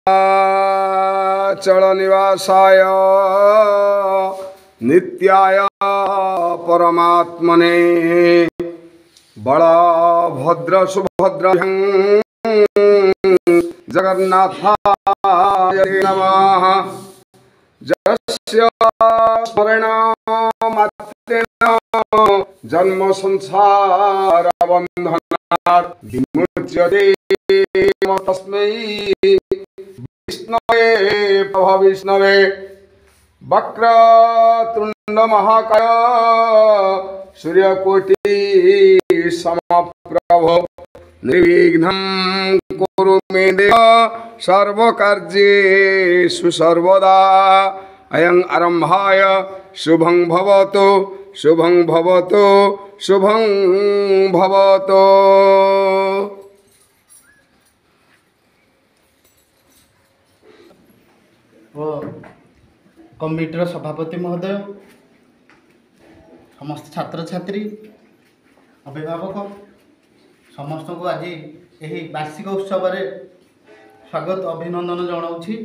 चल निवासाय नित्याय परमात्मने बलभद्र सुभद्र जगन्नाथाय नमः। जस्य स्मरणमात्रेण जन्म संसार बन्धनात् विमुच्यते तस्मै विष्णवे विष्णवे। वक्रतुंड महाकाय सूर्यकोटि समप्रभ निर्विघ्नं कुरु मे देव सर्वकार्येषु सर्वदा। अयं आरंभाय शुभं भवतु शुभं भवतु शुभं भवतु। कमिटीर सभापति महोदय, समस्त छात्र छात्री, अभिभावक समस्त को आज यही वार्षिक उत्सव स्वागत अभिनंदन जनाऊँगी।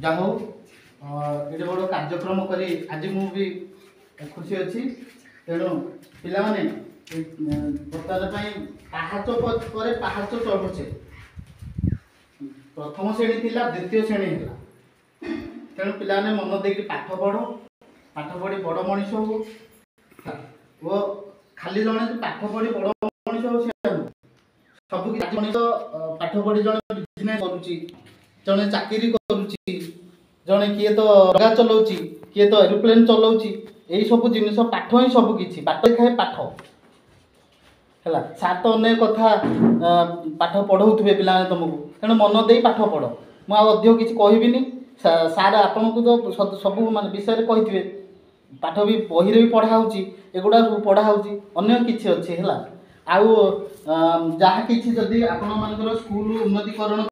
जहाँ ये बड़ कार्यक्रम करी आज मुझे खुशी अच्छी। तेणु पिलाने बर्तमान पहाच पर पहाच चढ़ुचे, प्रथम श्रेणी थिला द्वितीय श्रेणी है। तेणु पिलाने मन देकी पाठ पढ़, पाठ पढ़ी बड़ मनीष हो। वो खाली जड़े पाठ पढ़ी बड़ मनीष हो सब मनीष पाठ पढ़ी जड़े बिजनेस करुच्ची, जड़े चाकरी करुच्ची, जड़े किए तो डगा चलाऊँच, किए तो एरोप्लेन चलाऊँच। यही सब जिनिस पाठ ही सब किसी पाठ खाए पाठ है। सार तो अनेक कथा पाठ पढ़ाऊे पिला तुमको, तेणु मन दे पाठ पढ़। मुझे किसी कहबी सार आपन को तो सब मान विषय कही पाठ भी बही भी पढ़ाऊँच, एगुड़ा सब पढ़ाऊँच अन्य किसी अच्छे है। आउ जहाँ कि जदि आपण मानकर स्कूल उन्नतीकरण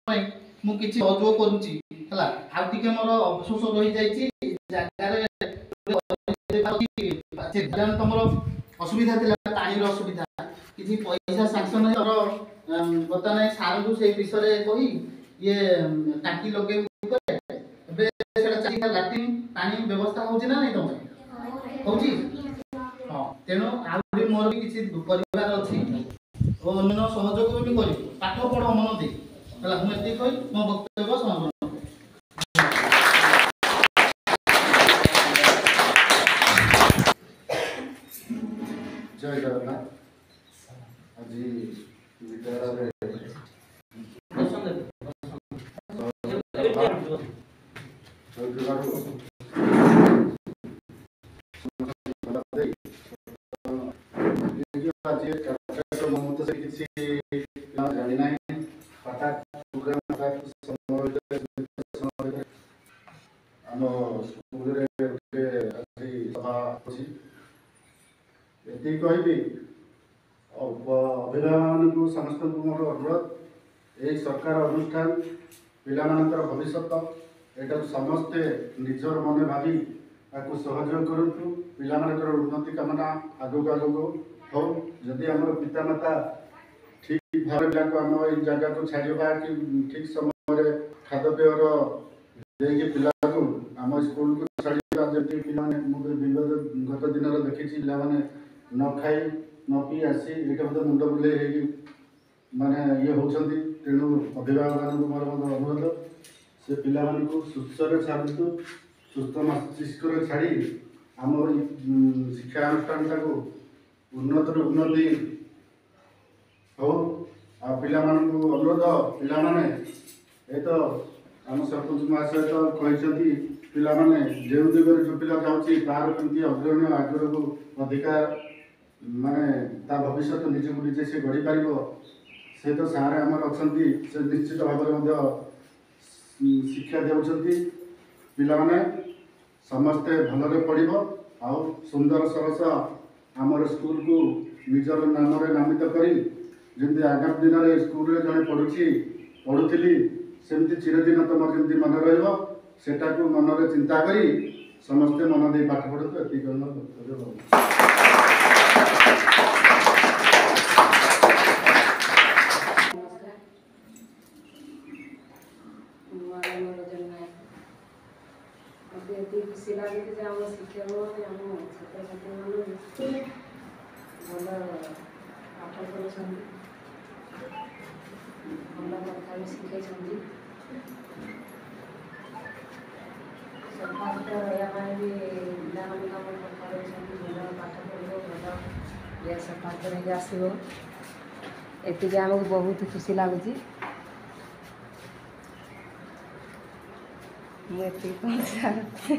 मुझे सहयोग करुँची है। आउ टे मोर अफसोस रही जाइए जगार तुम असुविधा थी पानी असुविधा किसी पैसा सांसन बर्तमान सार को से विषय कही ये टाँकी लगे लाट्रिन पानी व्यवस्था होना नहीं तुम हो। हाँ तेणु आहुरी मोर भी किसी परिवार अच्छी और अन्य सहयोग भी कर पाठ पढ़ मन दे मुझे कही मो वक्तव्य समापन। जय जगन्नाथ। आज विद्यालय कहबी अभिभावक समस्त मोर अनुरोध यही सरकार अनुष्ठान पिलामानकर भविष्य एटा समस्ते निजर मन भावी ताकू सहयोग करूँ। पिलामानकर उन्नति कामना आगक आगक हो। जदि आम पितामाता ठीक भाव पिला आम ये जगह को छाड़ा कि ठीक समय खाद्यपेयर देकी पिला आम स्कूल को छाड़ा जमी पिला गत दिन देखी पे न खाई न पी आसी ये मुंड बुले माने ये होती। तेणु अभिभावक मोर अनुरोध से पिला सुस्थ छाड़ू, सुस्थ मस्तिष्क छाड़ी आम शिक्षानुष्ठान को उन्नत उन्नति हो। पिला अनुरोध पिला ये तो आम सरपंच महाशय तो कहते पिला जो दिगरे जो पिला जाऊँगी तार कमी अग्रणी आग्रह को अधिकार माने ता भविष्य निजे को निजे से गढ़ी पार से तो सारे आमर अच्छा से निश्चित भाव शिक्षा देउछंती। पिला माने समस्ते भलरे पढ़िब आ सुंदर सरस आमर स्कूल को निजर नाम नामित करी जमी आगामी दिन में स्कूल जड़े पढ़ुली सेमती चिरदिन तुम जमी मन रटा को मन चिंता करी समस्ते मन दे पाठ पढ़ु। ये ମନୋରଞ୍ଜନ ନାୟକ। ମୋତେ ଏତିକି ଖୁସି ଲାଗୁଛି ଯେ ଆମ ଶିକ୍ଷକମାନେ ଆମ ଛାତ୍ରଛାତ୍ରୀମାନଙ୍କୁ ଭଲ ପାଠ ପଢ଼ୁଛନ୍ତି, ଭଲ କଥା ବି ଶିଖାଇଛନ୍ତି। ସଫାସୁତୁରା ରହିବା ପାଇଁ ବି ପିଲାମାନଙ୍କୁ ଆମ କଥା ଦେଉଛନ୍ତି, ଭଲ ପାଠ ପଢ଼ିବ, ଭଲ ସଫା କରିକି ଆସିବ। ଏତିକି ଆମକୁ ବହୁତ ଖୁସି ଲାଗୁଛି। ମୁଁ ଏତିକି କହୁଛି।